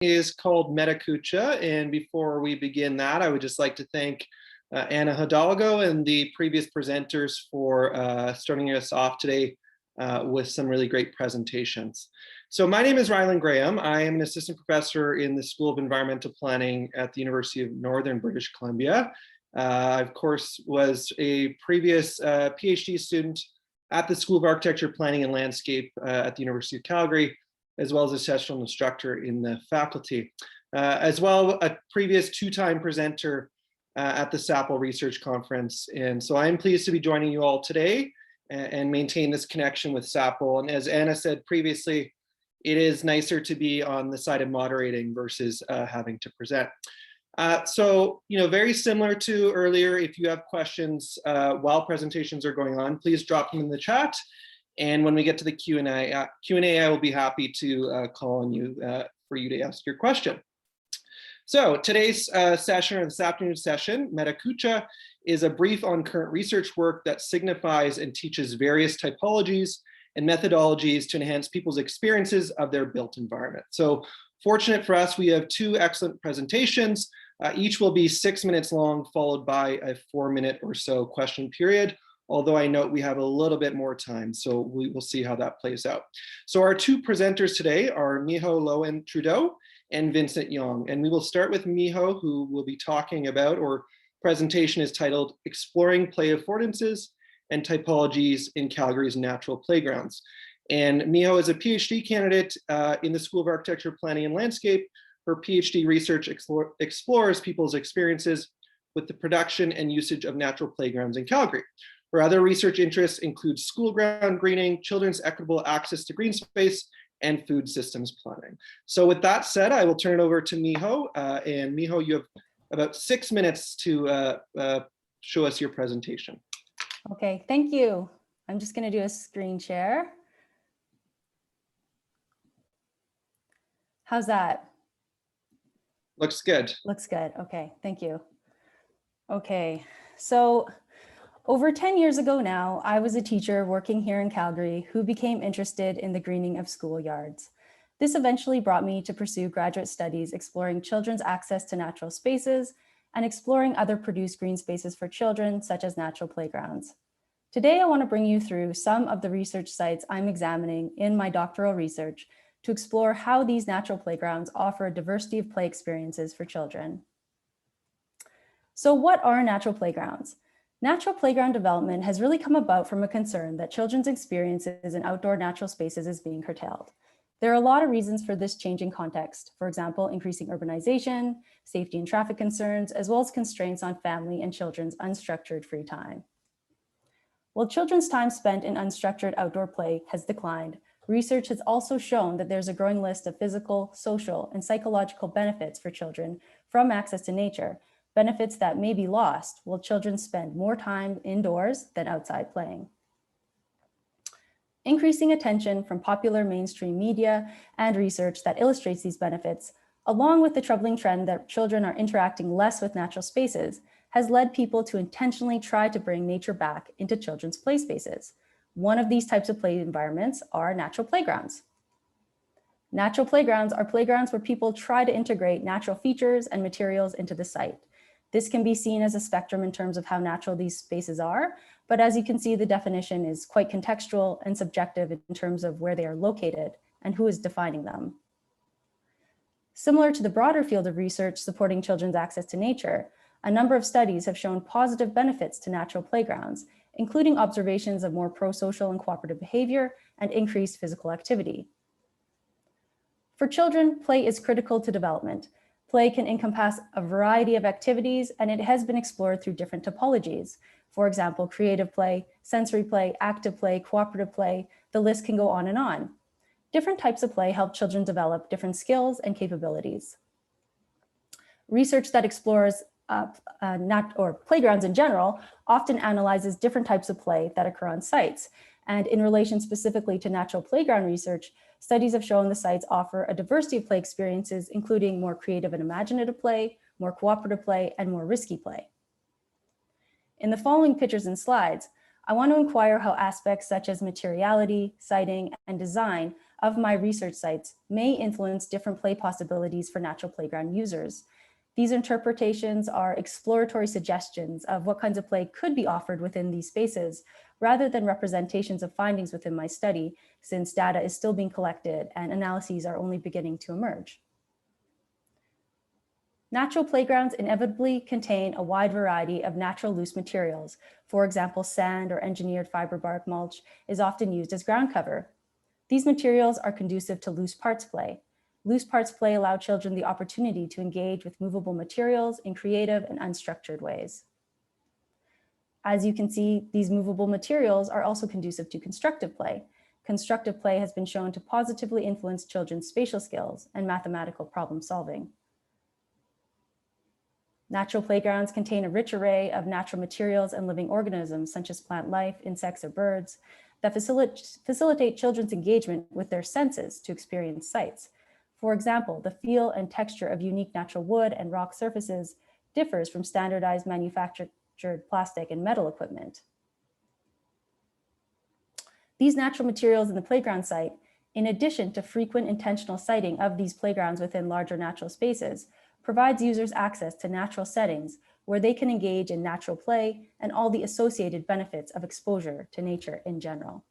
Is called Kucha, and before we begin that, I would just like to thank Anna Hidalgo and the previous presenters for starting us off today with some really great presentations. So my name is Rylan Graham. I am an assistant professor in the School of Environmental Planning at the University of Northern British Columbia. I, of course, was a previous PhD student at the School of Architecture, Planning and Landscape at the University of Calgary, as well as a sessional instructor in the faculty. As well, a previous two-time presenter at the SAPL Research Conference. And so I'm pleased to be joining you all today and maintain this connection with SAPL. And as Anna said previously, it is nicer to be on the side of moderating versus having to present. So, very similar to earlier, if you have questions while presentations are going on, please drop them in the chat. And when we get to the Q&A, I will be happy to call on you for you to ask your question. So today's session, or this afternoon's session, Kucha, is a brief on current research work that signifies and teaches various typologies and methodologies to enhance people's experiences of their built environment. So fortunate for us, we have two excellent presentations. Each will be 6 minutes long, followed by a 4-minute or so question period. Although I note we have a little bit more time, so we will see how that plays out. So our two presenters today are Miho Lowen-Trudeau and Vincent Yong. And we will start with Miho, who will be talking about, or presentation is titled, Exploring Play Affordances and Typologies in Calgary's Natural Playgrounds. And Miho is a PhD candidate in the School of Architecture, Planning and Landscape. Her PhD research explores people's experiences with the production and usage of natural playgrounds in Calgary. Her other research interests include school ground greening, children's equitable access to green space, and food systems planning. So with that said, I will turn it over to Miho. And Miho, you have about 6 minutes to show us your presentation. Okay, thank you. I'm just going to do a screen share. How's that? Looks good. Looks good. Okay, thank you. Okay, so over 10 years ago now, I was a teacher working here in Calgary who became interested in the greening of schoolyards. This eventually brought me to pursue graduate studies exploring children's access to natural spaces and exploring other produced green spaces for children, such as natural playgrounds. Today, I want to bring you through some of the research sites I'm examining in my doctoral research to explore how these natural playgrounds offer a diversity of play experiences for children. So what are natural playgrounds? Natural playground development has really come about from a concern that children's experiences in outdoor natural spaces is being curtailed. There are a lot of reasons for this changing context. For example, increasing urbanization, safety and traffic concerns, as well as constraints on family and children's unstructured free time. While children's time spent in unstructured outdoor play has declined, research has also shown that there's a growing list of physical, social, and psychological benefits for children from access to nature, benefits that may be lost while children spend more time indoors than outside playing. Increasing attention from popular mainstream media and research that illustrates these benefits, along with the troubling trend that children are interacting less with natural spaces, has led people to intentionally try to bring nature back into children's play spaces. One of these types of play environments are natural playgrounds. Natural playgrounds are playgrounds where people try to integrate natural features and materials into the site. This can be seen as a spectrum in terms of how natural these spaces are, but as you can see, the definition is quite contextual and subjective in terms of where they are located and who is defining them. Similar to the broader field of research supporting children's access to nature, a number of studies have shown positive benefits to natural playgrounds, including observations of more pro-social and cooperative behavior and increased physical activity. For children, play is critical to development. Play can encompass a variety of activities, and it has been explored through different topologies. For example, creative play, sensory play, active play, cooperative play, the list can go on and on. Different types of play help children develop different skills and capabilities. Research that explores playgrounds in general often analyzes different types of play that occur on sites. And in relation specifically to natural playground research, studies have shown the sites offer a diversity of play experiences, including more creative and imaginative play, more cooperative play, and more risky play. In the following pictures and slides, I want to inquire how aspects such as materiality, siting, and design of my research sites may influence different play possibilities for natural playground users. These interpretations are exploratory suggestions of what kinds of play could be offered within these spaces, rather than representations of findings within my study, since data is still being collected and analyses are only beginning to emerge. Natural playgrounds inevitably contain a wide variety of natural loose materials. For example, sand or engineered fiber bark mulch is often used as ground cover. These materials are conducive to loose parts play. Loose parts play allow children the opportunity to engage with movable materials in creative and unstructured ways. As you can see, these movable materials are also conducive to constructive play. Constructive play has been shown to positively influence children's spatial skills and mathematical problem solving. Natural playgrounds contain a rich array of natural materials and living organisms, such as plant life, insects, or birds, that facilitate children's engagement with their senses to experience sights. For example, the feel and texture of unique natural wood and rock surfaces differs from standardized manufactured plastic and metal equipment. These natural materials in the playground site, in addition to frequent intentional siting of these playgrounds within larger natural spaces, provides users access to natural settings where they can engage in natural play and all the associated benefits of exposure to nature in general.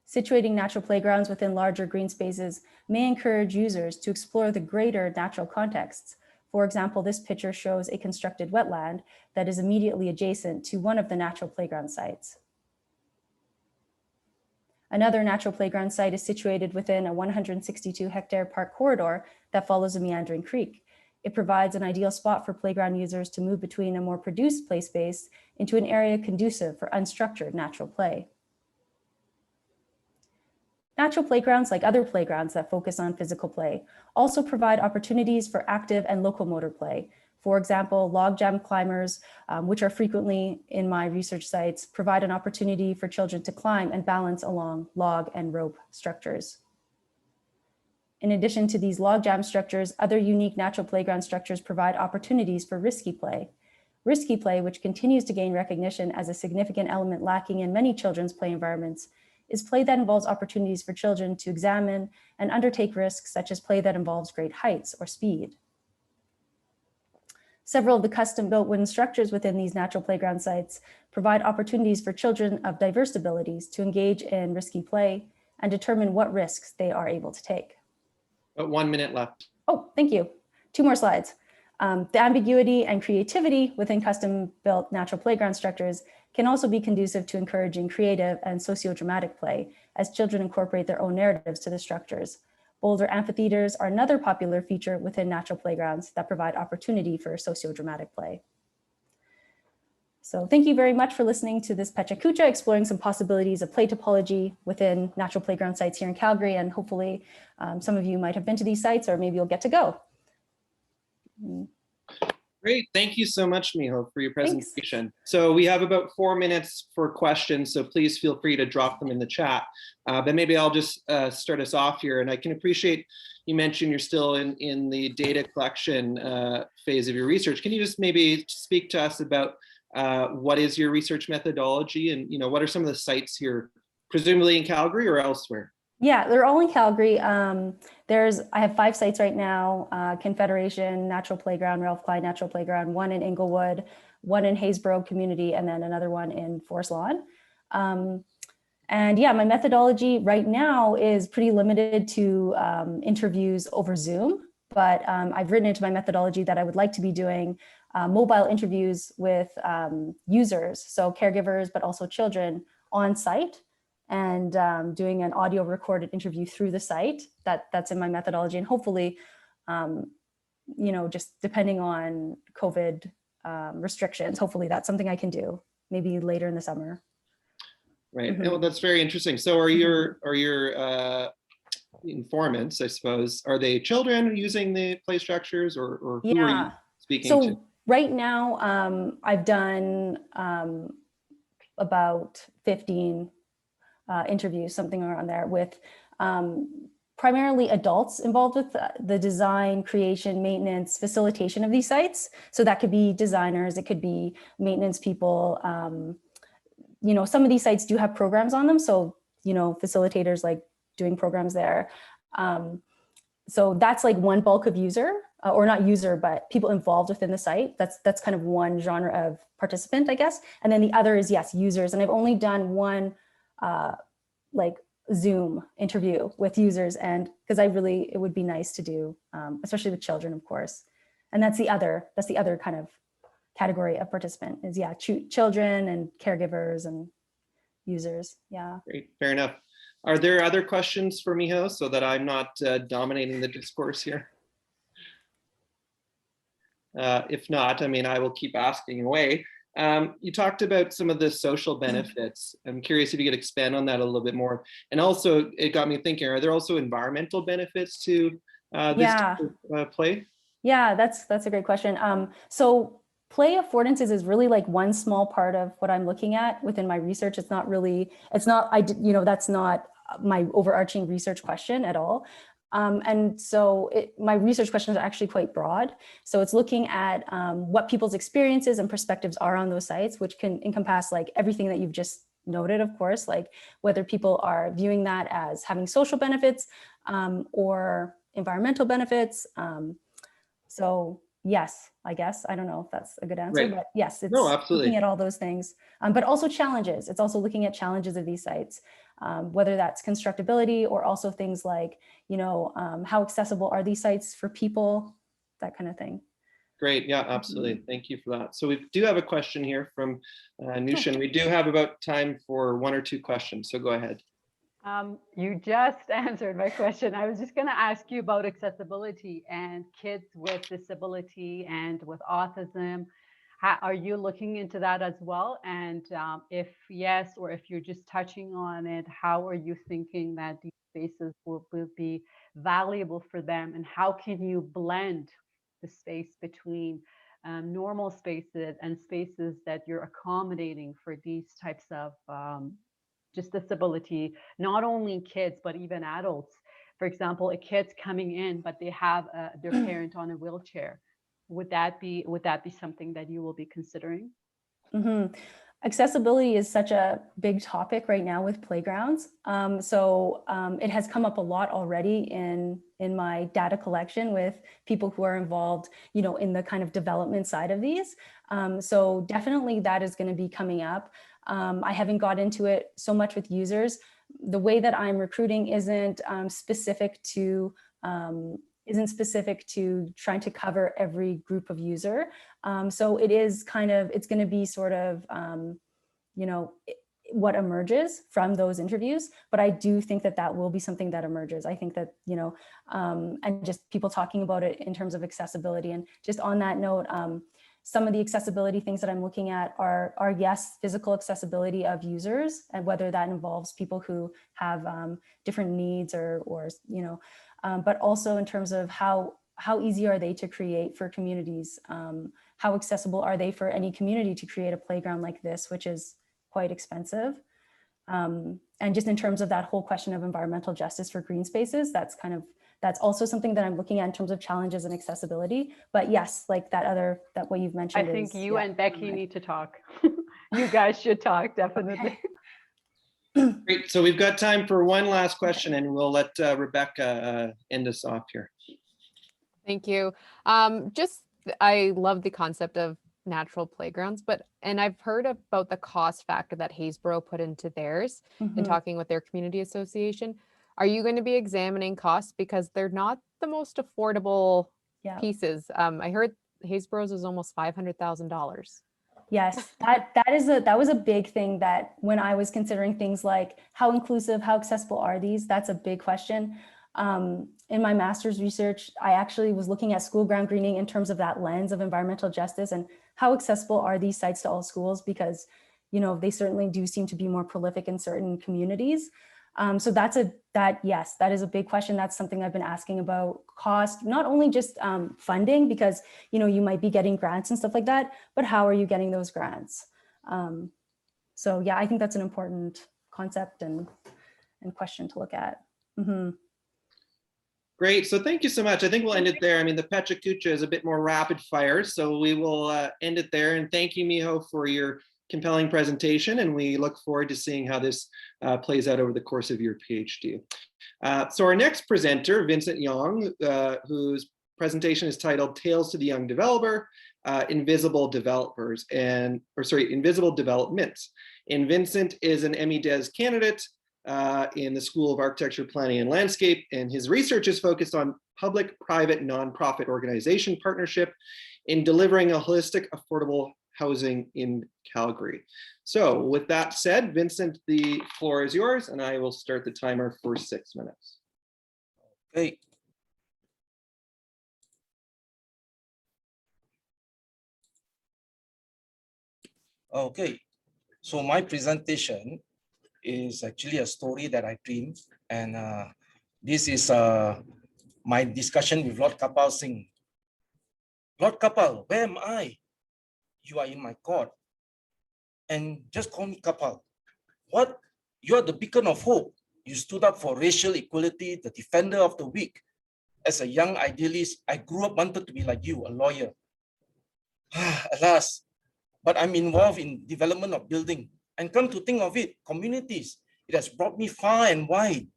Situating natural playgrounds within larger green spaces may encourage users to explore the greater natural contexts. For example, this picture shows a constructed wetland that is immediately adjacent to one of the natural playground sites. Another natural playground site is situated within a 162-hectare park corridor that follows a meandering creek. It provides an ideal spot for playground users to move between a more produced play space into an area conducive for unstructured natural play. Natural playgrounds, like other playgrounds that focus on physical play, also provide opportunities for active and locomotor play. For example, log jam climbers, which are frequently in my research sites, provide an opportunity for children to climb and balance along log and rope structures. In addition to these log jam structures, other unique natural playground structures provide opportunities for risky play. Risky play, which continues to gain recognition as a significant element lacking in many children's play environments, is play that involves opportunities for children to examine and undertake risks, such as play that involves great heights or speed. Several of the custom-built wooden structures within these natural playground sites provide opportunities for children of diverse abilities to engage in risky play and determine what risks they are able to take. About 1 minute left. Oh, thank you. 2 more slides. The ambiguity and creativity within custom-built natural playground structures can also be conducive to encouraging creative and sociodramatic play as children incorporate their own narratives to the structures. Boulder amphitheaters are another popular feature within natural playgrounds that provide opportunity for sociodramatic play. So thank you very much for listening to this Pecha Kucha, exploring some possibilities of play topology within natural playground sites here in Calgary. And hopefully some of you might have been to these sites, or maybe you'll get to go. Great, thank you so much, Miho, for your presentation. Thanks. So we have about 4 minutes for questions, so please feel free to drop them in the chat. But maybe I'll just start us off here. And I can appreciate you mentioned you're still in the data collection phase of your research. Can you just maybe speak to us about what is your research methodology, and what are some of the sites here, presumably in Calgary or elsewhere? Yeah, they're all in Calgary. I have 5 sites right now: Confederation Natural Playground, Ralph Klein Natural Playground, 1 in Inglewood, 1 in Haysboro Community, and then another one in Forest Lawn. And yeah, my methodology right now is pretty limited to interviews over Zoom, but I've written into my methodology that I would like to be doing mobile interviews with users, so caregivers, but also children on site, and doing an audio recorded interview through the site. That's in my methodology. And hopefully, just depending on COVID restrictions, hopefully that's something I can do maybe later in the summer. Right. Mm-hmm. Well, that's very interesting. So are your informants, I suppose, are they children using the play structures, or who are you speaking to? Right now, I've done about 15 interviews, something around there, with primarily adults involved with the design, creation, maintenance, facilitation of these sites. So that could be designers, it could be maintenance people. Some of these sites do have programs on them. So, facilitators like doing programs there. So that's like one bulk of user, or not user, but people involved within the site. That's kind of one genre of participant, I guess. And then the other is, yes, users. And I've only done one like Zoom interview with users, and because it would be nice to do, especially with children, of course. And that's the other kind of category of participant is, yeah, children and caregivers and users. Yeah. Great, fair enough. Are there other questions for Miho so that I'm not dominating the discourse here? If not, I mean, I will keep asking away. You talked about some of the social benefits. I'm curious if you could expand on that a little bit more. And also, it got me thinking, are there also environmental benefits to this play? Yeah, that's a great question. So play affordances is really like one small part of what I'm looking at within my research. That's not my overarching research question at all. And so my research questions are actually quite broad. So it's looking at what people's experiences and perspectives are on those sites, which can encompass like everything that you've just noted, of course, like whether people are viewing that as having social benefits or environmental benefits. So yes, I guess, I don't know if that's a good answer, but yes, it's looking at all those things, but also challenges. It's also looking at challenges of these sites, whether that's constructability or also things like, how accessible are these sites for people, that kind of thing. Great, yeah, absolutely. Thank you for that. So we do have a question here from Nushin. We do have about time for one or two questions, so go ahead. You just answered my question. I was just going to ask you about accessibility and kids with disability and with autism. Are you looking into that as well? And if yes, or if you're just touching on it, how are you thinking that these spaces will be valuable for them? And how can you blend the space between normal spaces and spaces that you're accommodating for these types of just disability, not only kids, but even adults. For example, a kid's coming in, but they have their parent on a wheelchair. Would that be something that you will be considering? Mm-hmm. Accessibility is such a big topic right now with playgrounds. So it has come up a lot already in my data collection with people who are involved, in the kind of development side of these. So definitely that is going to be coming up. I haven't got into it so much with users. The way that I'm recruiting isn't specific to trying to cover every group of user. So it's going to be sort of, what emerges from those interviews. But I do think that will be something that emerges. I think that, and just people talking about it in terms of accessibility. And just on that note, some of the accessibility things that I'm looking at are yes, physical accessibility of users, and whether that involves people who have different needs or but also in terms of how easy are they to create for communities? How accessible are they for any community to create a playground like this, which is quite expensive? And just in terms of that whole question of environmental justice for green spaces, that's also something that I'm looking at in terms of challenges and accessibility. But yes, like that what you've mentioned. I think you and Becky need to talk. You guys should talk, definitely. Great, so we've got time for one last question and we'll let Rebecca end us off here. Thank you. I love the concept of natural playgrounds, and I've heard about the cost factor that Haysboro put into theirs in talking with their community association. Are you going to be examining costs, because they're not the most affordable pieces? I heard Haysboro's was almost $500,000. Yes, that was a big thing that when I was considering things like how inclusive, how accessible are these? That's a big question. In my master's research, I actually was looking at school ground greening in terms of that lens of environmental justice and how accessible are these sites to all schools, because, they certainly do seem to be more prolific in certain communities. So that is a big question. That's something I've been asking about cost, not only just funding, because, you might be getting grants and stuff like that, but how are you getting those grants? So yeah, I think that's an important concept and question to look at. Great, so thank you so much. I think we'll end it there. I mean, the Kucha is a bit more rapid fire, so we will end it there. And thank you, Miho, for your compelling presentation, and we look forward to seeing how this plays out over the course of your PhD. So our next presenter, Vincent Yang, whose presentation is titled Tales to the Young Developer, Invisible Developers Invisible Developments. And Vincent is an ME-DES candidate in the School of Architecture, Planning and Landscape, and his research is focused on public-private nonprofit organization partnership in delivering a holistic, affordable housing in Calgary. So with that said, Vincent, the floor is yours, and I will start the timer for 6 minutes. Okay. Okay, so my presentation is actually a story that I dreamed, and this is my discussion with Lord Kapal Singh. Lord Kapal, where am I? You are in my court, and just call me Kapal. What? You are the beacon of hope. You stood up for racial equality, the defender of the weak. As a young idealist, I grew up wanted to be like you, a lawyer. Alas, but I'm involved in development of building, and come to think of it, communities, it has brought me far and wide.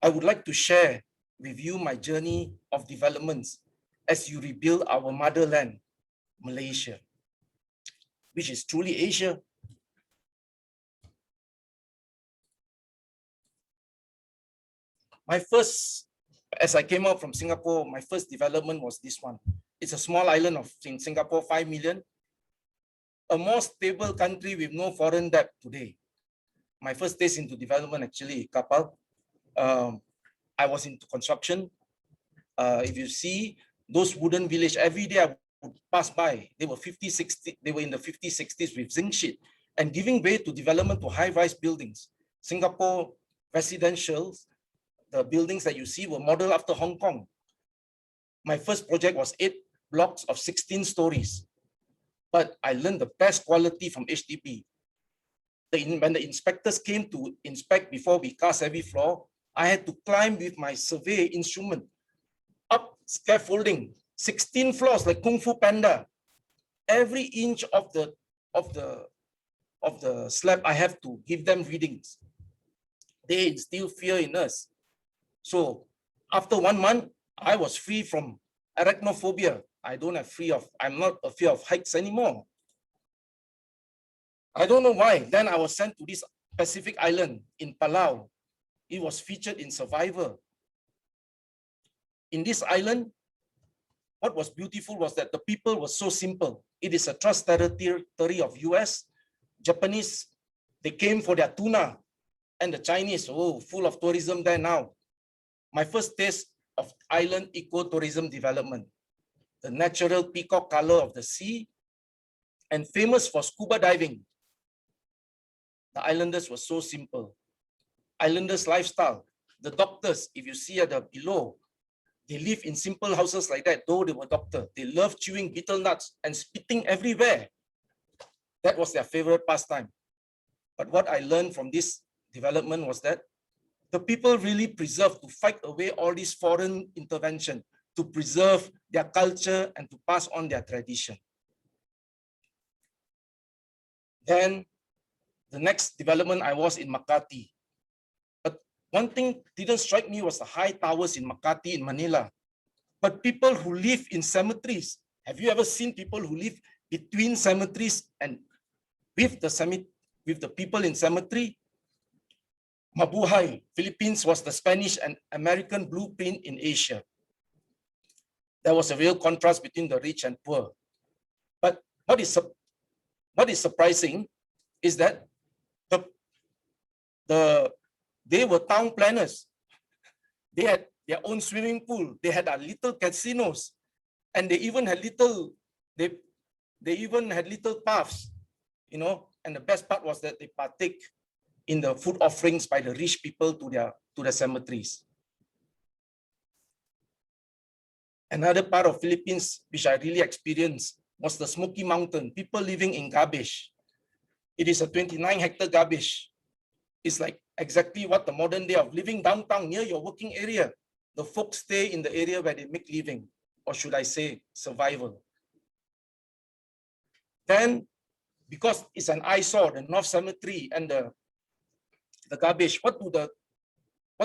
I would like to share with you my journey of developments as you rebuild our motherland, Malaysia, which is truly Asia. My first, as I came out from Singapore, my first development was this one. It's a small island in Singapore, 5 million. A more stable country with no foreign debt today. My first taste into development, actually, Kapal. I was into construction. If you see those wooden village, every day I would pass by. They were 50, 60, they were in the 50s, 60s with zinc sheet and giving way to development to high-rise buildings. Singapore residentials, the buildings that you see were modeled after Hong Kong. My first project was 8 blocks of 16 stories. But I learned the best quality from HDB. When the inspectors came to inspect before we cast every floor, I had to climb with my survey instrument up scaffolding, 16 floors like Kung Fu Panda. Every inch of the slab, I have to give them readings. They instill fear in us. So after 1 month, I was free from arachnophobia. I'm not afraid of heights anymore. I don't know why. Then I was sent to this Pacific island in Palau. It was featured in Survivor. In this island, what was beautiful was that the people were so simple. It is a trust territory of US, Japanese. They came for their tuna, and the Chinese, oh, full of tourism there now. My first taste of island ecotourism development. The natural peacock color of the sea, and famous for scuba diving. The islanders were so simple. Islanders' lifestyle. The doctors, if you see at the below, they live in simple houses like that, though they were doctors. They love chewing betel nuts and spitting everywhere. That was their favorite pastime. But what I learned from this development was that the people really preserved to fight away all this foreign intervention, to preserve their culture and to pass on their tradition. Then the next development, I was in Makati. But one thing didn't strike me was the high towers in Makati in Manila. But people who live in cemeteries, have you ever seen people who live between cemeteries and with the people in cemetery? Mabuhay, Philippines was the Spanish and American blueprint in Asia. There was a real contrast between the rich and poor. But what is surprising is that they were town planners. They had their own swimming pool. They had a little casinos, and they even had little paths, you know. And the best part was that they partake in the food offerings by the rich people to the cemeteries. Another part of Philippines which I really experienced was the Smoky Mountain, people living in garbage. It is a 29-hectare garbage. It's like exactly what the modern day of living downtown near your working area. The folks stay in the area where they make living, or should I say survival. Then because it's an eyesore, the North Cemetery and the garbage. What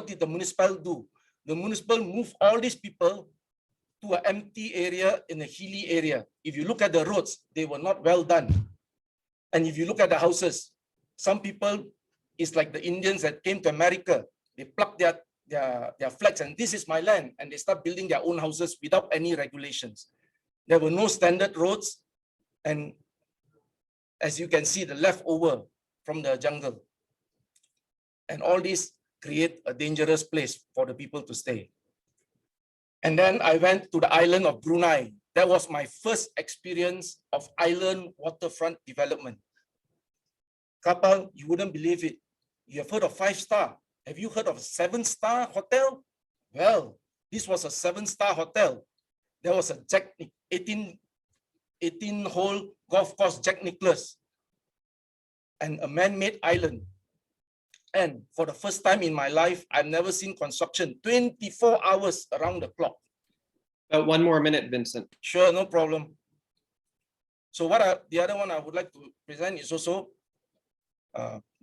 did the municipal do? The municipal moved all these people to an empty area in a hilly area. If you look at the roads, they were not well done. And if you look at the houses, some people, it's like the Indians that came to America. They pluck their flags and this is my land. And they start building their own houses without any regulations. There were no standard roads. And as you can see, the leftover from the jungle. And all these create a dangerous place for the people to stay. And then I went to the island of Brunei. That was my first experience of island waterfront development. Kapal, you wouldn't believe it. You have heard of 5-star. Have you heard of a 7-star hotel? Well, this was a 7-star hotel. There was a 18-hole golf course, Jack Nicklaus, and a man-made island. And for the first time in my life, I've never seen construction 24 hours around the clock. One more minute, Vincent. Sure, no problem. So the other one I would like to present is also,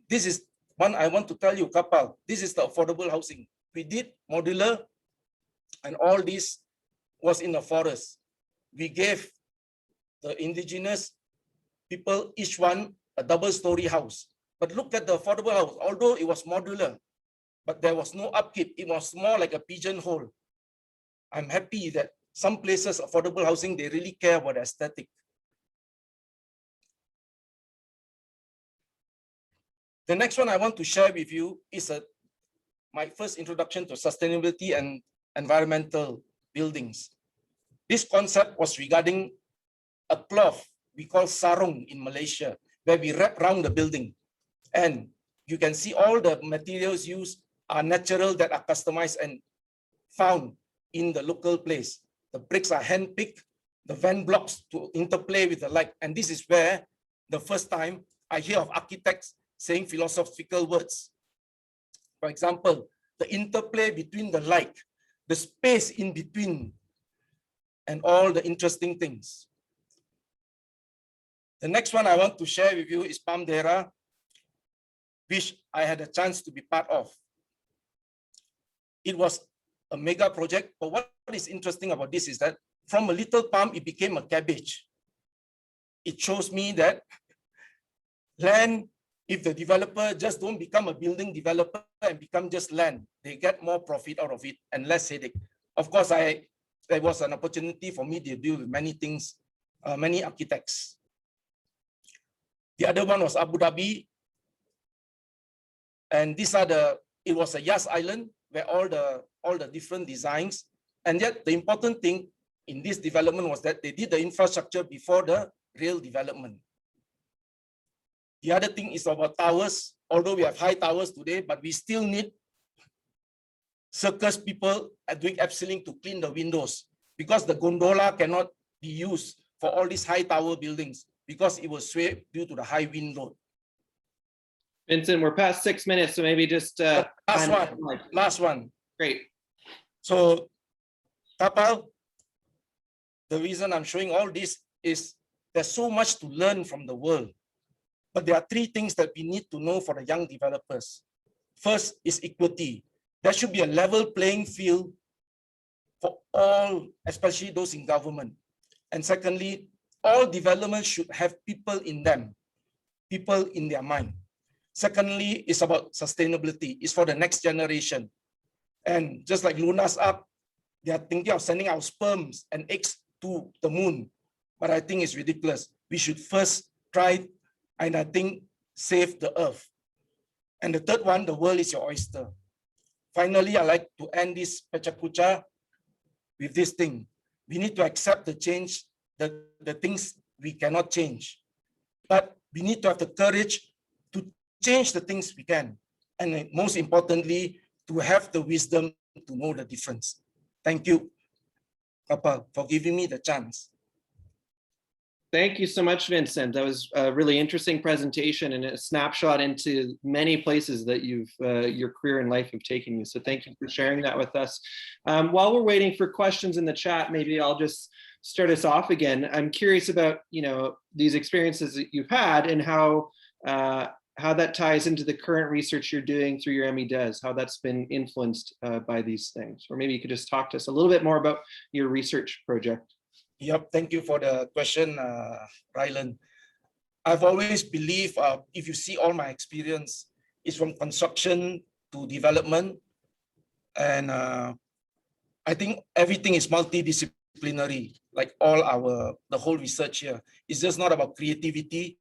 this is one I want to tell you, Kapal, this is the affordable housing. We did modular and all this was in the forest. We gave the indigenous people, each one, a double-story house. But look at the affordable house, although it was modular, but there was no upkeep. It was more like a pigeonhole. I'm happy that some places, affordable housing, they really care about the aesthetic. The next one I want to share with you is my first introduction to sustainability and environmental buildings. This concept was regarding a cloth we call sarung in Malaysia, where we wrap around the building. And you can see all the materials used are natural that are customized and found in the local place. The bricks are hand-picked, the vent blocks to interplay with the light. And this is where the first time I hear of architects saying philosophical words. For example, the interplay between the light, the space in between, and all the interesting things. The next one I want to share with you is Palm Dera, which I had a chance to be part of. It was a mega project, but what is interesting about this is that from a little palm, it became a cabbage. It shows me that land, if the developer just don't become a building developer and become just land, they get more profit out of it and less headache. Of course, there was an opportunity for me to deal with many things, many architects. The other one was Abu Dhabi. And these are it was a Yas Island where all the different designs. And yet the important thing in this development was that they did the infrastructure before the real development. The other thing is about towers. Although we have high towers today, but we still need circus people doing abseiling to clean the windows because the gondola cannot be used for all these high tower buildings because it will sway due to the high wind load. Vincent, we're past 6 minutes, so maybe just last one. Great. So, Kapal, the reason I'm showing all this is there's so much to learn from the world. But there are 3 things that we need to know for the young developers. First is equity. There should be a level playing field for all, especially those in government. And secondly, all development should have people in them, people in their mind. Secondly, it's about sustainability. It's for the next generation. And just like Luna's up, they are thinking of sending our sperms and eggs to the moon. But I think it's ridiculous. We should first try, and I think, save the earth. And the third one, the world is your oyster. Finally, I like to end this Kucha with this thing. We need to accept the change, the things we cannot change. But we need to have the courage to change the things we can. And most importantly, to have the wisdom to know the difference. Thank you, Papa, for giving me the chance. Thank you so much, Vincent. That was a really interesting presentation and a snapshot into many places that your career and life have taken you. So thank you for sharing that with us. While we're waiting for questions in the chat, maybe I'll just start us off again. I'm curious about, these experiences that you've had and how that ties into the current research you're doing through your ME-DES, how that's been influenced by these things. Or maybe you could just talk to us a little bit more about your research project. Yep, thank you for the question, Rylan. I've always believed, if you see all my experience, it's from construction to development. And I think everything is multidisciplinary, like the whole research here. It's just not about creativity.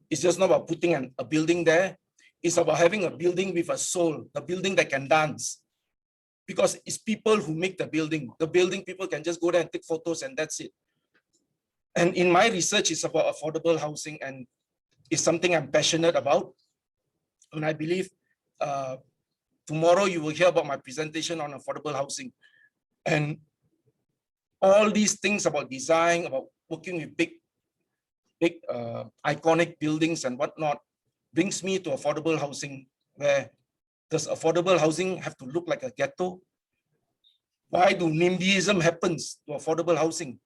It's just not about putting a building there. It's about having a building with a soul, the building that can dance. Because it's people who make the building. The building people can just go there and take photos and that's it. And in my research, it's about affordable housing and it's something I'm passionate about. And I believe tomorrow you will hear about my presentation on affordable housing. And all these things about design, about working with big iconic buildings and whatnot, brings me to affordable housing, where does affordable housing have to look like a ghetto? Why do NIMBYism happens to affordable housing?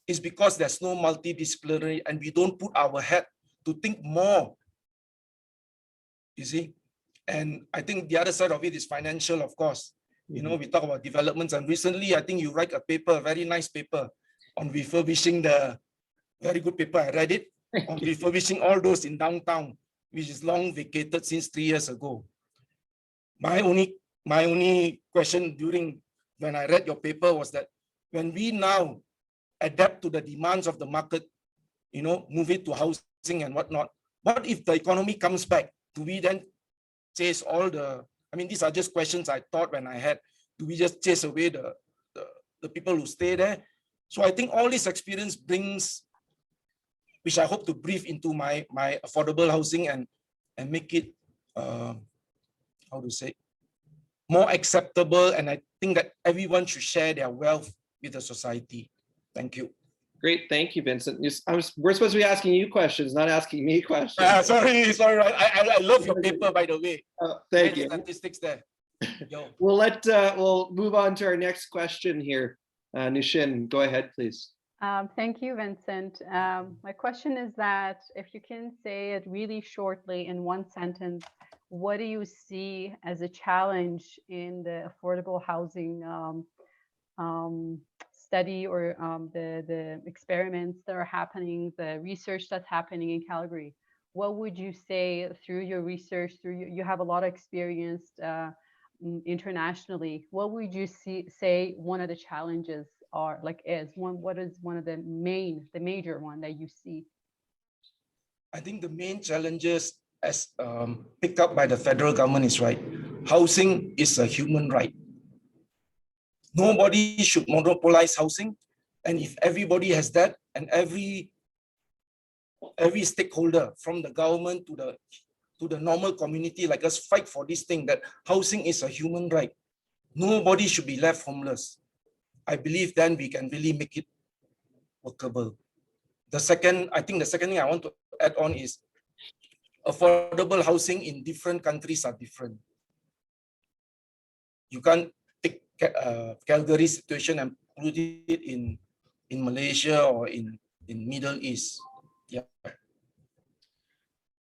It's because there's no multidisciplinary and we don't put our head to think more, you see? And I think the other side of it is financial, of course. We talk about developments, and recently I think you write a paper, a very nice paper on refurbishing very good paper, I read it, on refurbishing all those in downtown, which is long vacated since 3 years ago. My only question when I read your paper was that when we now adapt to the demands of the market, move it to housing and whatnot, what if the economy comes back? Do we then chase these are just questions I thought when I had, do we just chase away the people who stay there? So I think all this experience brings, which I hope to brief into my affordable housing and make it, more acceptable. And I think that everyone should share their wealth with the society. Thank you. Great, thank you, Vincent. We're supposed to be asking you questions, not asking me questions. Sorry. I love your paper, by the way. Thank you. Statistics there. We'll move on to our next question here. Nushin, go ahead, please. Thank you, Vincent. My question is that if you can say it really shortly in one sentence, what do you see as a challenge in the affordable housing study or the experiments that are happening, the research that's happening in Calgary? What would you say through your research, you have a lot of experience internationally, what would you say one of the challenges are, what is one of the major one that you see? I think the main challenges as picked up by the federal government is housing is a human right. Nobody should monopolize housing. And if everybody has that, and every stakeholder from the government to the normal community like us fight for this thing, that housing is a human right, nobody should be left homeless. I believe then we can really make it workable. I think the second thing I want to add on is affordable housing in different countries are different. You can't take Calgary situation and put it in Malaysia or in Middle East. Yeah.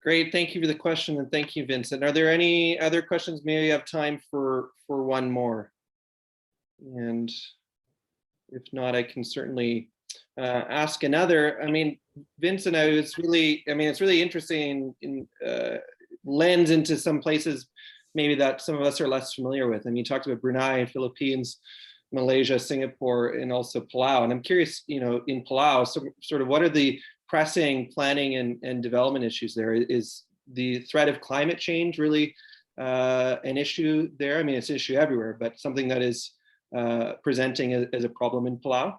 Great, thank you for the question, and thank you, Vincent. Are there any other questions? Maybe you have time for one more. And if not, I can certainly ask another. Vincent, it's really interesting in lens into some places maybe that some of us are less familiar with. You talked about Brunei, Philippines, Malaysia, Singapore, and also Palau. And I'm curious, in Palau, sort of what are the pressing planning and development issues there? Is the threat of climate change really an issue there? It's an issue everywhere, but something that is presenting as a problem in Palau?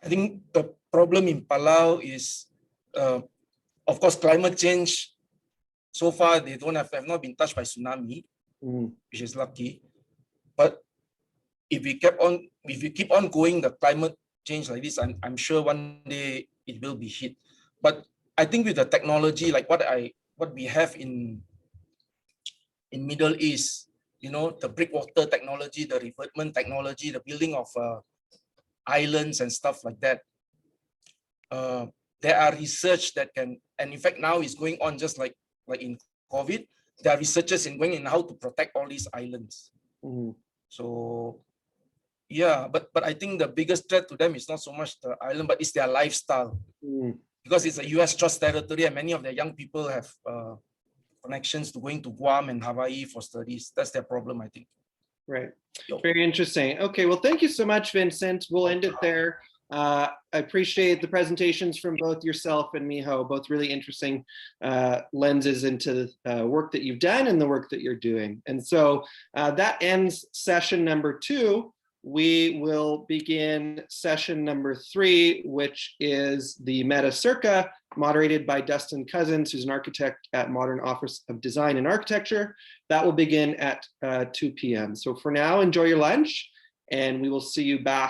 I think the problem in Palau is, of course, climate change. So far, they have not been touched by tsunami, which is lucky. But if we keep on going the climate change like this, I'm sure one day it will be hit. But I think with the technology, like what we have in Middle East, you know, the breakwater technology, the revertment technology, the building of islands and stuff like that. There are research that can, and in fact now is going on just like in COVID. There are researchers going in how to protect all these islands. So yeah, but I think the biggest threat to them is not so much the island, but it's their lifestyle. Because it's a US trust territory and many of their young people have connections to going to Guam and Hawaii for studies. That's their problem, I think. Right. Very interesting. Okay, well, thank you so much, Vincent. We'll end it there. I appreciate the presentations from both yourself and Miho, both really interesting lenses into the work that you've done and the work that you're doing. And so that ends session number 2. We will begin session number 3, which is the Meta Circa, moderated by Dustin Cousins, who's an architect at Modern Office of Design and Architecture. That will begin at 2 p.m. So for now, enjoy your lunch, and we will see you back